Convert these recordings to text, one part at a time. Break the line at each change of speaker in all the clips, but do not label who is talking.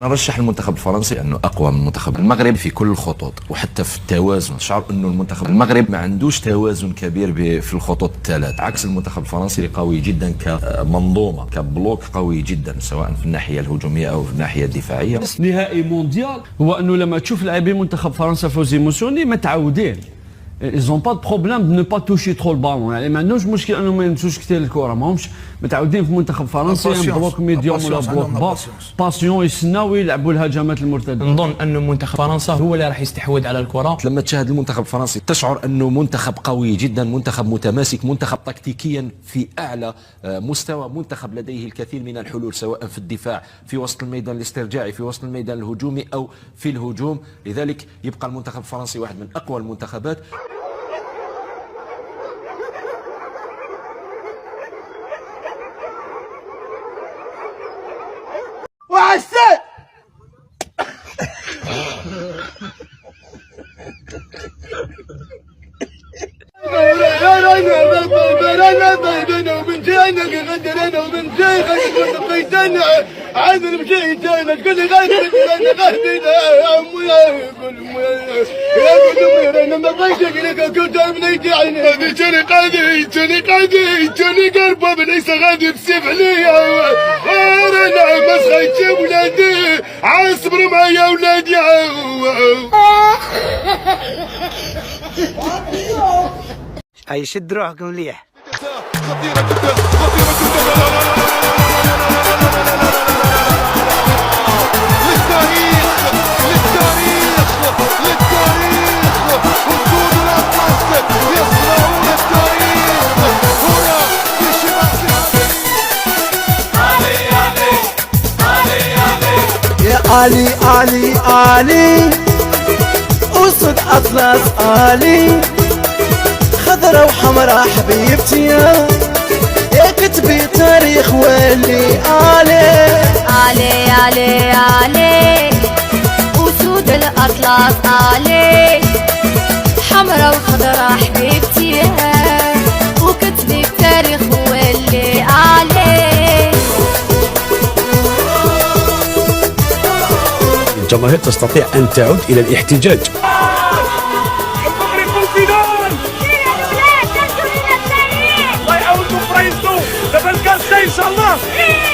نرشح المنتخب الفرنسي انه اقوى من المنتخب المغرب في كل الخطوط وحتى في التوازن. شعر انه المنتخب المغرب ما عندوش توازن كبير في الخطوط الثلاث، عكس المنتخب الفرنسي اللي قوي جدا كمنظومه كبلوك قوي جدا سواء في الناحيه الهجوميه او في الناحيه الدفاعيه.
نهائي مونديال هو انه لما تشوف لاعبين منتخب فرنسا فوزي موسوني متعودين ils ont pas de problème de ne pas toucher trop le ballon، يعني ما عندهمش مشكل انهم ما يمسوش كثير الكره، ماهمش متعودين في المنتخب الفرنسي بلوك ميديوم ولا بلوك با باسيون، يستناو يلعبوا الهجمات المرتده.
نظن انه منتخب فرنسا هو اللي راح يستحوذ على الكره.
لما تشاهد المنتخب الفرنسي تشعر انه منتخب قوي جدا، منتخب متماسك، منتخب تكتيكيا في اعلى مستوى، منتخب لديه الكثير من الحلول سواء في الدفاع، في وسط الميدان الاسترجاعي، في وسط الميدان الهجومي او في الهجوم. لذلك يبقى المنتخب الفرنسي واحد من اقوى المنتخبات.
وعسل توني قربه ليس غادي بسيف عليا انا مسخيت ولادي عاصبروا معايا ولادي.
اي شد روحكم مليح.
خطيرة جدا خطيرة جدا للتاريخ للتاريخ للتاريخ وجود الأطلس يصنعون التاريخ هنا في شباك
يا علي علي علي أسد أطلس علي خضرة وحمرا حبيبتي يا كتبي تاريخ واللي علي
علي علي علي أسود الأطلس علي حمرا وخضرا حبيبتي وكتبي تاريخ واللي علي.
الجماهير تستطيع أن تعود إلى الاحتجاج.
ان شاء الله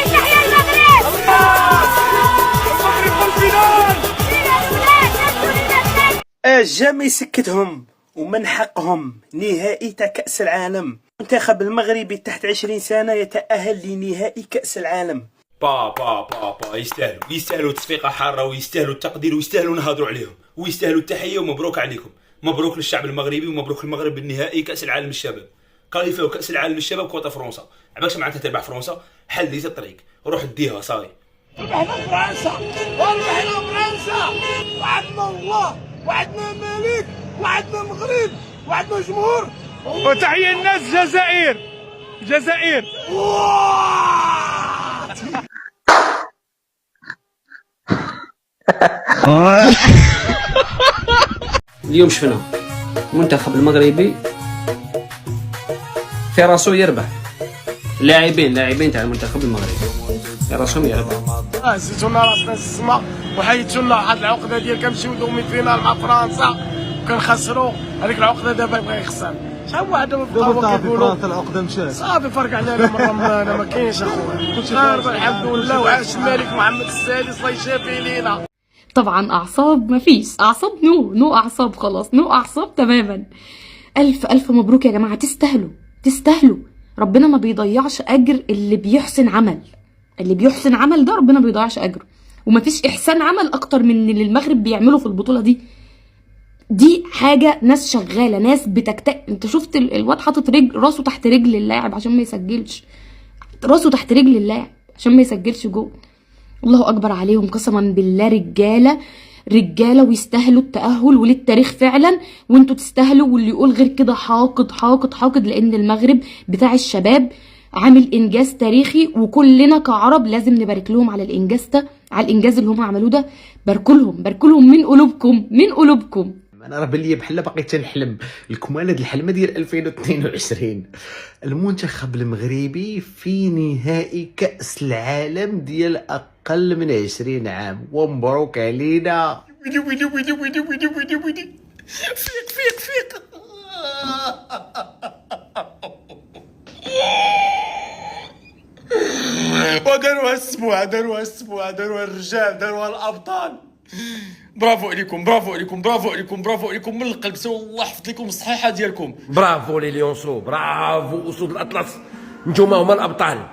تحيا المغرب.
المغرب والفينال.
جامي سكتهم ومن حقهم نهائي تاع كأس العالم. المنتخب المغربي تحت 20 سنة يتأهل لنهائي كأس العالم.
يستاهلوا تصفيقة حارة ويستاهلوا التقدير ويستاهلوا نهضروا عليهم ويستاهلوا التحية ومبروك عليكم. مبروك للشعب المغربي ومبروك المغرب بالنهائي كأس العالم للشباب. كاليفاو كأس العالم للشباب كوطا فرنسا. عباش معناتها تربح فرنسا؟ حليت الطريق روح ديها صاي.
ربحنا فرنسا وربحنا فرنسا وعدنا الله وعدنا الملك وعدنا المغرب وعدنا جمهور. وتحية الناس الجزائر الجزائر.
اليوم شفنا المنتخب المغربي في راسو يربح. لاعبين تاع المنتخب المغربي في راسهم يربح.
زيتو لنا راسنا السما وحيدتو لنا واحد العقده ديال كنمشيو دومي فينال مع فرنسا وكنخسروا. هذيك العقده دابا بغا يخسر. شحال واحد دابا كيقولوا العقده مشات صافي فرق علينا مره ما كاينش اخويا. الحمد لله وعاش الملك محمد السادس الله يشافي لينا.
طبعا اعصاب مفيش اعصاب، نو اعصاب، خلاص نو اعصاب تماما. الف مبروك يا جماعه، تستاهلوا. ربنا ما بيضيعش اجر اللي بيحسن عمل. اللي بيحسن عمل ده ربنا ما بيضيعش اجره، ومفيش احسان عمل اكتر من اللي المغرب بيعمله في البطوله دي حاجه. ناس شغاله، ناس انت شفت الواد حاطط راسه تحت رجل اللاعب عشان ما يسجلش، راسه تحت رجل اللاعب عشان ما يسجلش جول. الله اكبر عليهم قسما بالله، رجاله ويستاهلوا التأهل وللتاريخ فعلا، وانتوا تستاهلوا. واللي يقول غير كده حاقد، لان المغرب بتاع الشباب عامل انجاز تاريخي، وكلنا كعرب لازم نبارك لهم على الانجاز اللي هم عملوه ده. باركوا لهم من قلوبكم.
انا راه بان لي بحال باقي تنحلم لكم انا هاد الحلمه ديال 2022. المنتخب المغربي في نهائي كأس العالم ديال اقل من 20 عام، ومبروك علينا. ويلي ويلي ويلي ويلي ويلي ويلي ويلي، فيق فيق فيق.
وداروها السبوع، داروها السبوع، داروها الرجال، داروها الابطال. برافو عليكم، برافو عليكم، برافو عليكم، برافو عليكم من القلب. سو الله يحفظ لكم الصحيحه ديالكم.
برافو لي ليونسو، برافو اسود الاطلس، نتوما هما الابطال.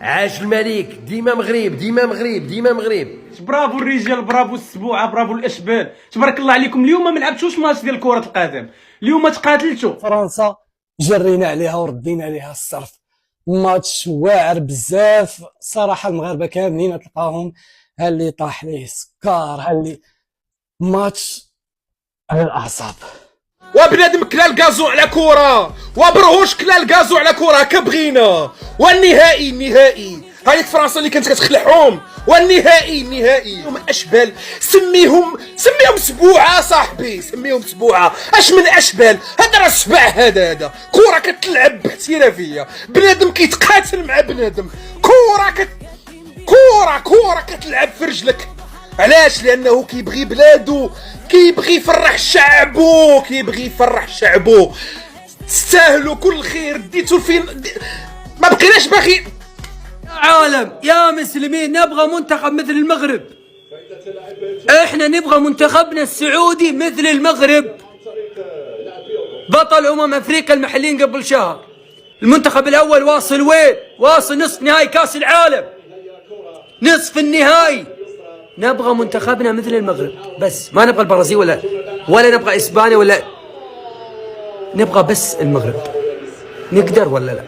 عاش الملك، ديما مغرب ديما مغرب ديما مغرب.
برافو الرجال، برافو السبوعه، برافو الاشبال، تبارك الله عليكم. اليوم ما لعبتوش ماتش ديال كره القدم، اليوم تقاتلتوا.
فرنسا جرينا عليها وردينا عليها الصرف، ماتش واعر بزاف صراحه. المغاربه كاملين تلقاهم ها اللي طاح ليه سكر، ها اللي ماتش على الاعصاب.
وبنادم كلا الكازو على كره، وبرهوش كلا الكازو على كره كبغينا. والنهائي النهائي هذيك فرنسا اللي كانت كتخلعهم، والنهائي النهائي. هم اشبال، سميهم سبوعه صاحبي، سميهم سبوعه. اش من اشبال؟ هذا راه سبع، هذا كره كتلعب باحترافيه، بنادم كيتقاتل مع بنادم، كره كتلعب في رجلك. علاش؟ لانه كيبغي بلادو، كيبغي يفرح شعبو، كيبغي يفرح شعبو. تستاهلوا كل خير، ديتو فين ما بقيناش باغي.
عالم يا مسلمين، نبغى منتخب مثل المغرب. احنا نبغى منتخبنا السعودي مثل المغرب، بطل افريقيا المحليين قبل شهر. المنتخب الاول واصل وين؟ واصل نصف نهائي كاس العالم، نصف النهائي. نبغى منتخبنا مثل المغرب بس، ما نبغى البرازيل ولا نبغى اسبانيا ولا، نبغى بس المغرب. نقدر ولا لا؟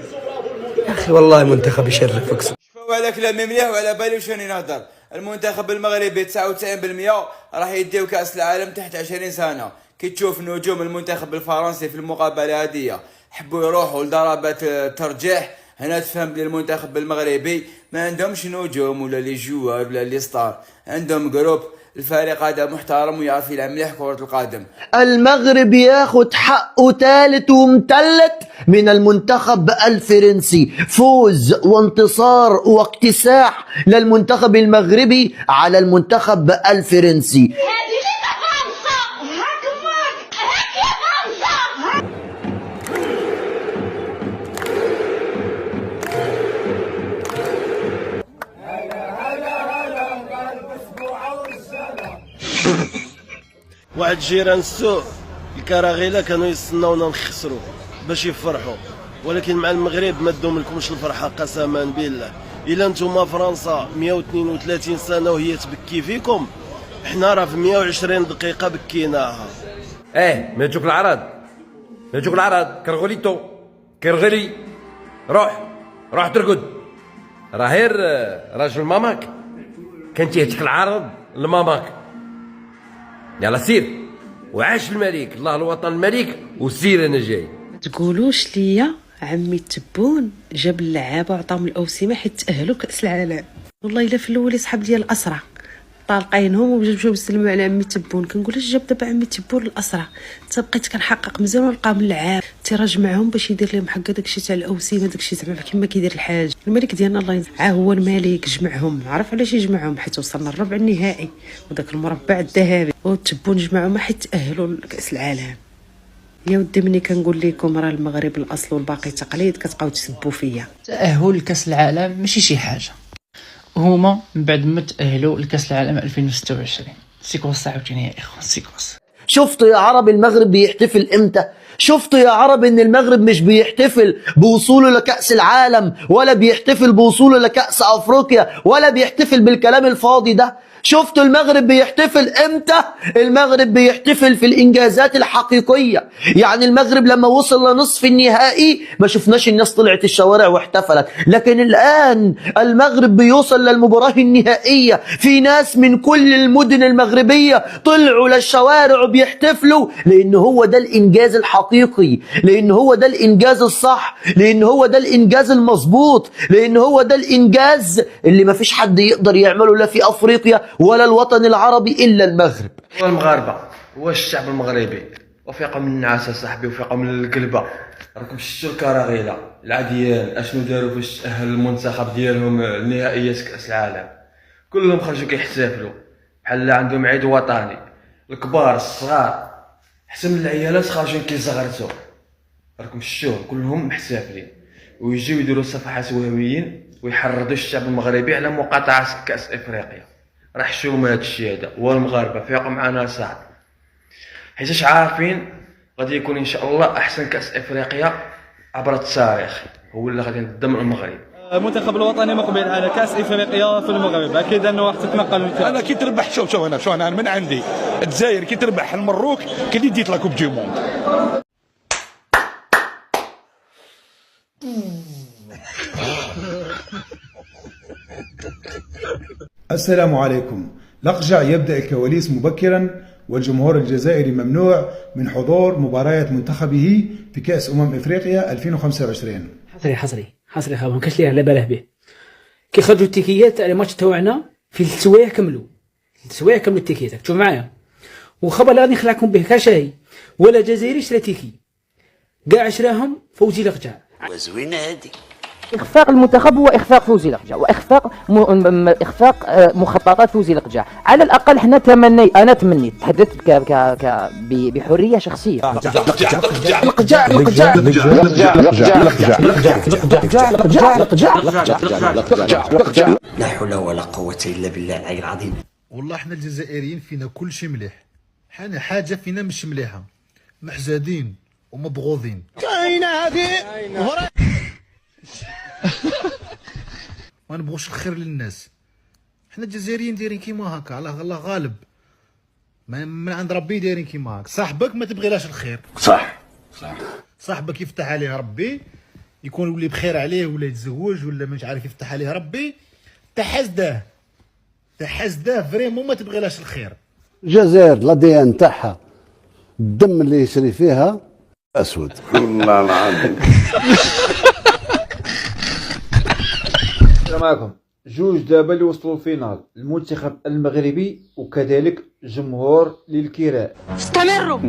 يا اخي والله منتخب يشرف. اقسم
وعلى كلامي مليح وعلى بالي واش راني نهضر. المنتخب المغربي 99% راح يديو كاس العالم تحت 20 سنه. كي تشوف نجوم المنتخب الفرنسي في المقابله هذه حبوا يروحوا لضربات الترجيح، هنا تفهم بلي المنتخب المغربي ما عندهمش نجوم ولا لي جوار ولا لي ستار، عندهم جروب. الفريق هذا محترم ويعرف يلعب مليح كرة القدم.
المغرب ياخد حقه ثالث ومثلث من المنتخب الفرنسي. فوز وانتصار واكتساح للمنتخب المغربي على المنتخب الفرنسي.
واحد جيران السوء الكراغيله كانوا يستناونا نخسروا باش يفرحوا، ولكن مع المغرب ما دوم لكمش الفرحه قسما بالله. الا نتوما فرنسا 132 سنه وهي تبكي فيكم، حنا راه في 120 دقيقه بكيناها.
ما تجوك العرض كرغوليتو كرغلي، روح ترقد. راه غير راجل ماماك كان تيهتك العرض لماماك. يلا سير، وعاش الملك، الله الوطن الملك، وسير انا جاي.
ما تقولوش ليا عمي التبون جاب اللعابه وعطاهم الاوسمه حيت تاهلوا كاس العالم. والله الا في الاول صحاب ديال الاسرى طالقينهم ومشاو يسلموا على عمي تبون. كنقول اش جاب دابا عمي تبون الاسرى؟ حتى بقيت كنحقق مزيان ولقاهم اللعاب تيراج معهم باش يدير لهم حق داكشي تاع الاوسمه، داكشي زعما كيما كيدير الحاج. الملك ديالنا الله ينزل هو الملك جمعهم، عرف علاش يجمعهم؟ حيت وصلنا للربع النهائي وداك المربع الذهبي، والتبون جمعهم حيت تاهلوا لكاس العالم. يا ودي مني كنقول لكم راه المغرب الاصل والباقي تقليد، كتبقاو تسبوا فيا.
تاهل لكاس العالم ماشي شي حاجه، هما من بعد ما تاهلوا لكاس العالم 2026 سيكونس عاوتاني يا اخوان سيكونس.
شفتوا يا عرب المغرب بيحتفل امتى؟ شفتوا يا عرب ان المغرب مش بيحتفل بوصوله لكأس العالم، ولا بيحتفل بوصوله لكأس افريقيا، ولا بيحتفل بالكلام الفاضي ده. شفتوا المغرب بيحتفل امتى؟ المغرب بيحتفل في الانجازات الحقيقيه. يعني المغرب لما وصل لنصف النهائي ما شفناش الناس طلعت الشوارع واحتفلت، لكن الان المغرب بيوصل للمباراه النهائيه، في ناس من كل المدن المغربيه طلعوا للشوارع وبيحتفلوا، لان هو ده الانجاز الحقيقي، لان هو ده الانجاز الصح، لان هو ده الانجاز المظبوط، لان هو ده الانجاز اللي ما فيش حد يقدر يعمله لا في افريقيا ولا الوطن العربي إلا المغرب.
المغاربة
هو الشعب المغربي، وفيقوا من النعاسه صاحبي وفيقوا من القلبه. راكم شفتوا الكراغيله العاديين اشنو داروا باش تاهل المنتخب ديالهم لنهائيات كاس العالم. كلهم خرجوا كيحتفلوا بحال عندهم عيد وطني، الكبار الصغار حتى من العيالات خارجين كيزغرتوا. راكم شفتوهم كلهم محتفلين، ويجيو يديروا صفحات وهميين ويحرضوا الشعب المغربي على مقاطعه كاس افريقيا. راه حشومه هذا الشيء هذا، والمغاربه فيقوا معنا صعب، حيتاش عارفين غادي يكون ان شاء الله احسن كاس افريقيا عبر التاريخ هو اللي غادي ينظم المغرب.
المنتخب الوطني مقبل على كاس افريقيا في المغرب، اكيد انه راح تتنقل. انا كي تربح شوف انا من عندي الجزائر كي تربح المروك كي ديت لا كوب دي موند.
السلام عليكم. لقجع يبدأ الكواليس مبكرا، والجمهور الجزائري ممنوع من حضور مباريات منتخبه في كأس افريقيا 2025.
حصري خاوه ما كاش ليه على باله به. كي خرجوا التيكيات على ماتش تاعنا في السوايع كملوا التيكيات، شوف معايا. وخبر اللي غادي نخلعكم به كاشاي ولا جزائري شرا تيكي كاع شراهم فوزي لقجع.
وزوينه هذه.
إخفاق المنتخب هو إخفاق فوزي لقجع، وإخفاق مخططات فوزي لقجع. على الأقل حنا أنا تمنيت تحدثت بحرية شخصية.
لا حول ولا قوة إلا بالله العلي العظيم.
والله احنا الجزائريين فينا كل شيء مليح، حنا حاجة فينا مش مليحة، محزادين ومبغوضين. كاينة هذه ما نبغوش الخير للناس. حنا الجزائريين دايرين كيما هكا، على الله غالب، من عند ربي دايرين كيما هكا. صاحبك ما تبغيلاش الخير، صح صاحبك يفتح عليه ربي يكون ولي بخير عليه ولا يتزوج ولا مش عارف يفتح عليه ربي، تحسده فريمون ما تبغيلاش الخير.
الجزائر الأديان تاعها الدم اللي يسري فيها اسود. والله العظيم.
السلام عليكم. جوج دابا اللي وصلوا الفينال، المنتخب المغربي وكذلك جمهور للكراء.
استمروا.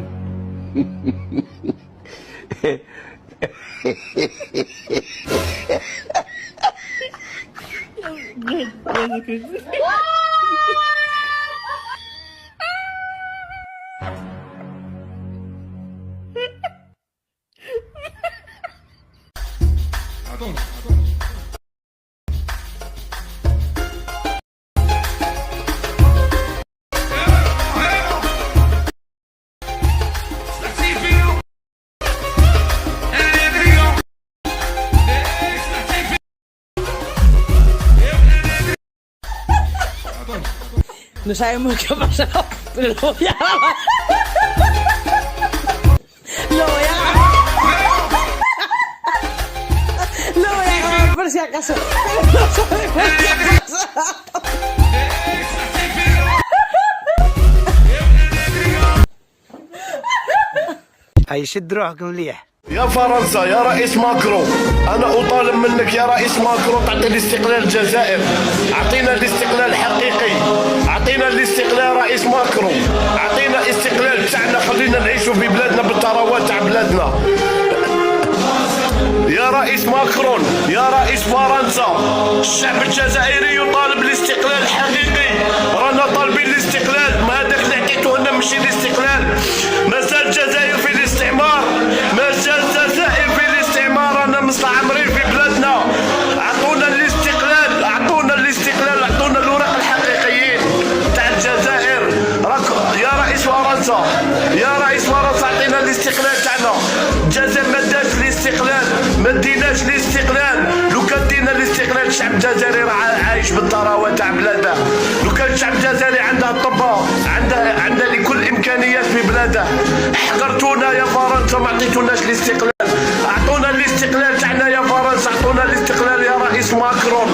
No sabemos qué ha pasado, pero lo voy a grabar. Lo voy a grabar por si acaso. Pero no sabemos qué ha pasado.
هيشد روحكم مليح.
يا فرنسا يا رئيس ماكرون، أنا أطالب منك يا رئيس ماكرون تعطي الاستقلال الجزائر، أعطينا الاستقلال الحقيقي، أعطينا الاستقلال رئيس ماكرون، أعطينا الاستقلال تاعنا، خلينا نعيشوا في بلادنا بالثروات تاع بلادنا. يا رئيس ماكرون يا رئيس فرنسا، الشعب الجزائري يطالب بالاستقلال الحقيقي، رانا طالبين الاستقلال، ما هذاك اللي عطيتوه لنا ماشي الاستقلال. مازال الجزائر في الاستعمار، مازال الجزائر في الاستعمار، رانا مستعمرين في بلادنا. اعطونا الاستقلال، اعطونا الاستقلال، اعطونا الوراق الحقيقيين تاع الجزائر. يا رئيس فرنسا يا رئيس فرنسا اعطينا الاستقلال تاعنا. الجزائر ما داش الاستقلال، ما ديناش الاستقلال. لو كان دينا الاستقلال الشعب الجزائري راه عايش بالثروات تاع بلاده. لو كان الشعب الجزائري عنده الطب، عنده لكل الامكانيات في بلاده. حقرتونا يا فرنسا، ما عطيتوناش الاستقلال. اعطونا الاستقلال تاعنا يا فرنسا، اعطونا الاستقلال يا رئيس ماكرون،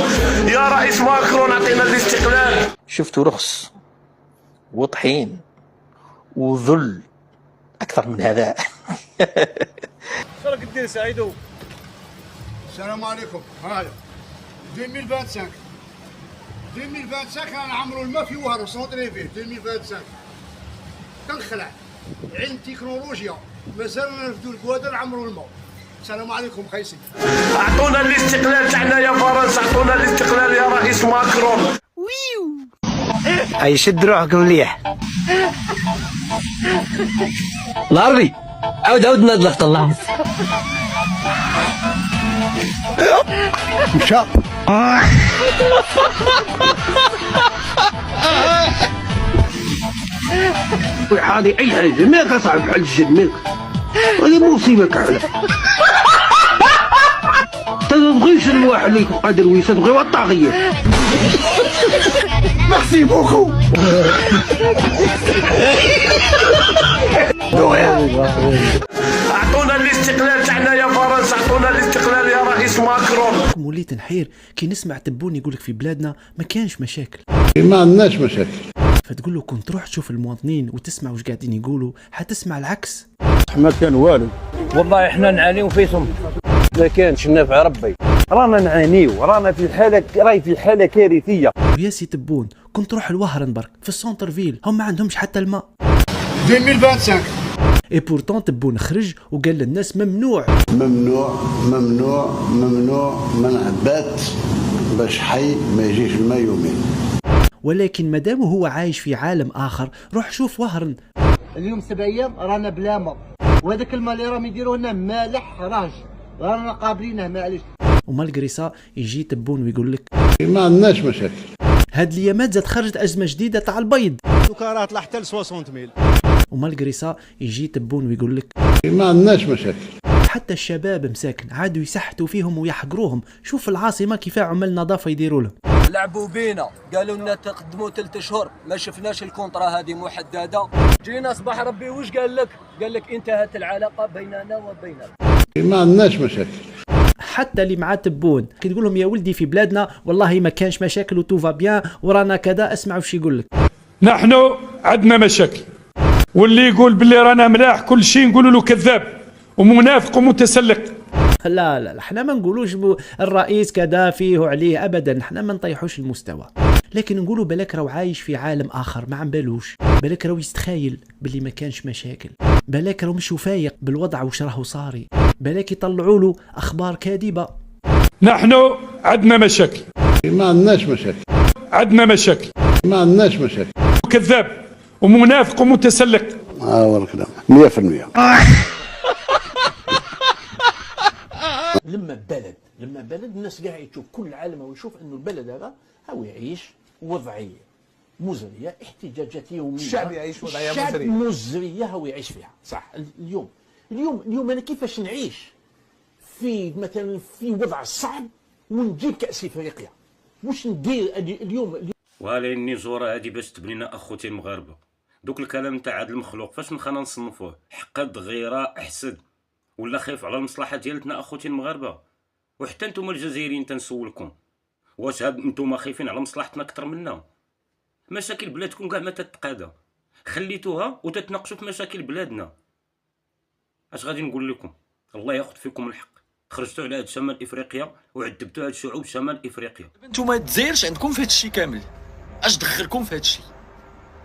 يا رئيس ماكرون اعطينا الاستقلال.
شفتوا رخص وطحين وذل اكثر من هذا.
شو راك دير سعيدو؟ السلام عليكم. هاي 2025 2025 رانا نعمروا الماء في وهر سونطري فيه 2025. كنخلع علم تكنولوجيا مازالنا نفدو الكوادر نعمروا الماء. السلام عليكم خايسين.
اعطونا الاستقلال تاعنا يا فرنسا، اعطونا الاستقلال يا رئيس ماكرون.
اي شد روحكم مليح.
العربي عاود نضلق طلع
مشى.
هذه اي حاجه ما تصعب على الجد، هذه مصيبه كامله. تبغيش الواحد اللي قادر ويسد تبغيو الطاغيه.
ميرسي بوكو.
اعطونا الاستقلال تاعنا يا فرنسا، اعطونا الاستقلال يا رئيس ماكرون.
وليت نحير كي نسمع تبون يقولك في بلادنا ما كانش مشاكل،
ما عندناش مشاكل،
فتقول له كنت تروح تشوف المواطنين وتسمع واش قاعدين يقولوا حتسمع العكس.
ما كان والو.
والله احنا نعانيو فيهم، ما كانش نافع ربي، رانا نعانيو، رانا في الحاله، راهي في الحاله كارثيه.
ويا سي تبون كنت تروح لوهرن برك في السونتر فيل، هم ما عندهمش حتى الماء.
2025
اي بورتون تبون خرج وقال للناس ممنوع
ممنوع ممنوع ممنوع منع بات باش حي ما يجيش الماء يومين.
ولكن مادام هو عايش في عالم اخر روح شوف وهرن.
اليوم 7 ايام رانا بلا ماء، وهذاك الماء اللي راهم يديروه لنا مالح راج، رانا قابلينه معليش.
ومالغري سا يجي تبون ويقول لك
ما عندناش مشاكل.
هاد الايامات زاد خرجت ازمه جديده تاع البيض،
السكر طلع حتى ل 60 ميل.
ومالغري سا يجي تبون ويقول لك
ما عندناش مشاكل.
حتى الشباب مساكن عادوا يسحتوا فيهم ويحقروهم. شوف العاصمه كيف عمل نظافه يديروا لهم.
لعبوا بينا، قالوا لنا تقدموا 3 اشهر، ما شفناش الكونترا هذه محدده. جينا صباح ربي واش قال لك؟ قال لك انتهت العلاقه بيننا وبينك.
ما عندناش مشاكل.
حتى اللي مع تبون كي تقول لهم يا ولدي في بلادنا والله ما كانش مشاكل وتوفا بيان ورانا كذا، اسمعوا وش يقول لك.
نحن عندنا مشاكل، واللي يقول باللي رانا ملاح كل شيء نقولوا له كذاب ومنافق ومتسلق.
لا لا احنا ما نقولوش الرئيس كذا فيه وعليه ابدا، احنا ما نطيحوش المستوى، لكن نقولوا بالك راهو عايش في عالم اخر ما عم بالوش، بالك راهو يستخيل باللي ما كانش مشاكل، بالك راهو مش فايق بالوضع وش راهو صاري، بالك يطلعوا له اخبار كاذبه.
نحن عندنا مشاكل.
ما عندناش مشاكل.
عندنا مشاكل.
ما عندناش مشاكل.
كذاب ومنافق ومتسلق.
والله كلام 100%.
لما بلد الناس قاعد تشوف، كل العالم هو يشوف انه البلد هذا هو يعيش وضعيه مزريه، احتجاجات يوميه،
الشعب يعيش وضعيه
الشعب
مزريه
مزريه هو يعيش فيها. صح. اليوم انا كيفاش نعيش في مثلا في وضع صعب ونجيب كاس افريقيا، واش ندير اليوم
وهذه النزوره هذه باش تبني لنا اخوتي المغاربه. دوك الكلام تاع هذا المخلوق فاش نخلينا نصنفوه؟ حقد، غيره، احسد، ولا خايف على المصلحه ديالتنا اخوتي المغاربه؟ وحتى نتوما الجزائريين تنسولكم، واش هاد نتوما خايفين على مصلحتنا اكثر منا؟ مشاكل بلادكم كاع ما تتقادا، خليتوها وتتناقشوا في مشاكل بلادنا. اش غادي نقول لكم؟ الله ياخذ فيكم الحق، خرجتوا على هاد شمال افريقيا وعذبتوا هاد شعوب شمال افريقيا.
نتوما الجزائرش عندكم في هاد الشيء كامل، اش دخلكم في هاد الشيء؟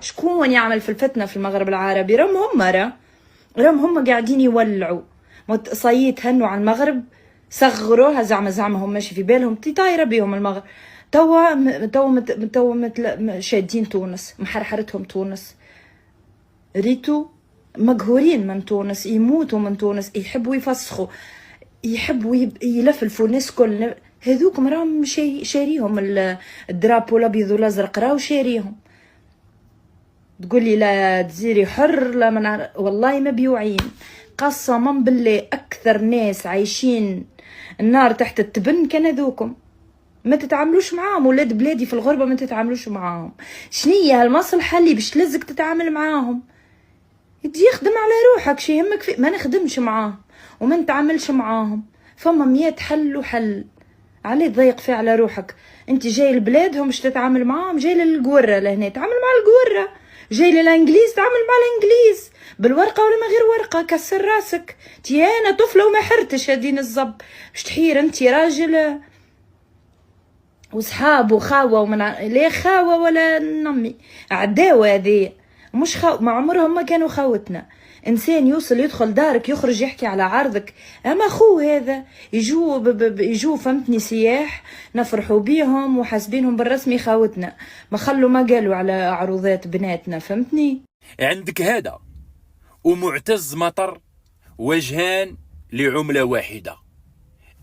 شكون يعمل في الفتنه في المغرب العربي؟ راهم هم قاعدين يولعوا صييت هنوا على المغرب، صغروها زعما هم ماشي في بالهم طايره بيهم المغرب. توا شادين تونس، محرحرتهم تونس، ريتو مقهورين من تونس، يموتوا من تونس، يحبوا يفسخوا، يحبوا يلفلفوا الناس كل هذوكم راهم شاريهم الدرابو الابيض والازرق، راهو شاريهم. تقول لي لا تزيري حر، لا من والله ما بيوعين قسما بالله. اكثر ناس عايشين النار تحت التبن كان هذوكم، ما تتعاملوش معاهم. ولاد بلادي في الغربه ما تتعاملوش معاهم. شنية هالمصلحه اللي باش تلزق تتعامل معاهم؟ يدي يخدم على روحك، شي يهمك في ما نخدمش معاهم وما نتعاملش معاهم. فما 100 حل وحل، عليه تضيق فيه على روحك. انت جاي لبلادهم باش تتعامل معاهم، جاي للقوره لهنا تعامل مع القوره، جاي للانجليز تعامل مع الانجليز بالورقه ولا ما غير ورقه. كسر راسك، تي انا طفله وما حرتش هادين الزب باش تحير انت راجل وصحاب وخاوه ومن لا خاوه ولا نمي عداوه. هذه مش ما عمرهم ما كانوا خوتنا. انسان يوصل يدخل دارك يخرج يحكي على عرضك، اما خو هذا يجوا فهمتني سياح نفرحوا بيهم وحاسبينهم بالرسمي خوتنا، ما خلوا ما قالوا على عروضات بناتنا فهمتني.
عندك هذا ومعتز مطر وجهان لعملة واحدة،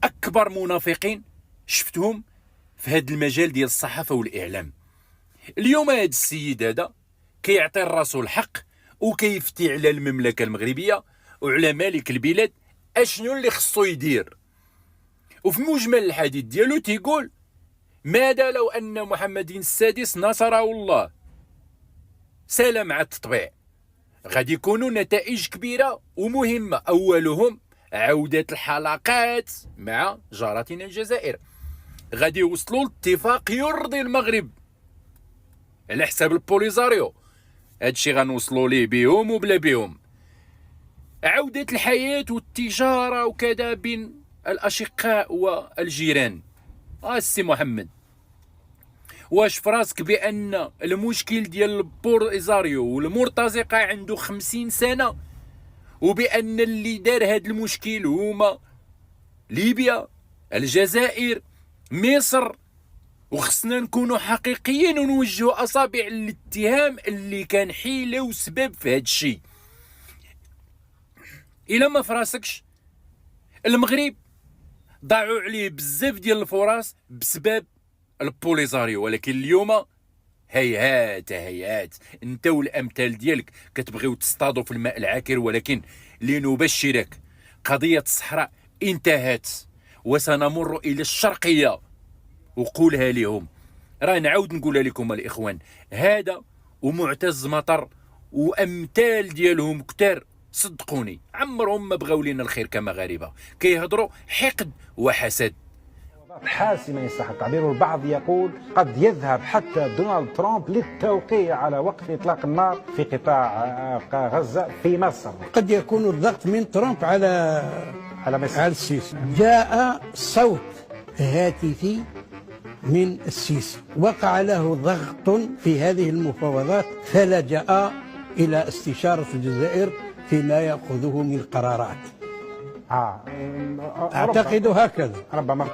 أكبر منافقين شفتهم في هذا المجال ديال الصحافة والإعلام. اليوم هذا السيد هذا كيعطي الرسول الحق وكيفتي على المملكة المغربية وعلى مالك البلاد اشنو اللي خصو يدير. وفي مجمل الحديث ديالو تيقول ماذا لو أن محمد السادس نصره الله سال مع التطبيع. غادي يكونوا نتائج كبيرة ومهمة، أولهم عودة الحلقات مع جارتنا الجزائر. غادي يوصلوا لاتفاق يرضي المغرب على حساب البوليزاريو، هادشي غنوصلوا ليه بيهم وبلا بيهم. عودة الحياة والتجارة وكذا بين الأشقاء والجيران. السي محمد، واش فراسك بأن المشكل ديال البوليزاريو والمرتزقة عنده 50 سنة، وبأن اللي دار هاد المشكل هما ليبيا، الجزائر، مصر، وخصنا نكونوا حقيقيين ونوجهوا أصابع الاتهام اللي كان حيلة وسبب في هاد الشيء. إلا ما فراسكش المغرب ضاعوا عليه بزاف ديال الفرص بسبب البوليزاريو، ولكن اليوم هيهات انت والامثال ديالك كتبغيو تصطادوا في الماء العاكر. ولكن لنبشرك قضية الصحراء انتهت وسنمر الى الشرقية. وقولها لهم، راه نعاود نقولها لكم الاخوان، هذا ومعتز مطر وامثال ديالهم كتار صدقوني عمرهم ما بغاو لنا الخير كمغاربه، كيهضروا حقد وحسد.
حاسمة إن صح التعبير، والبعض يقول قد يذهب حتى دونالد ترامب للتوقيع على وقف إطلاق النار في قطاع غزة في مصر.
قد يكون الضغط من ترامب على
مصر،
على السيسي. جاء صوت هاتفي من السيسي، وقع له ضغط في هذه المفاوضات فلجأ إلى استشارة الجزائر فيما يأخذه من قرارات. أعتقد هكذا.
ربما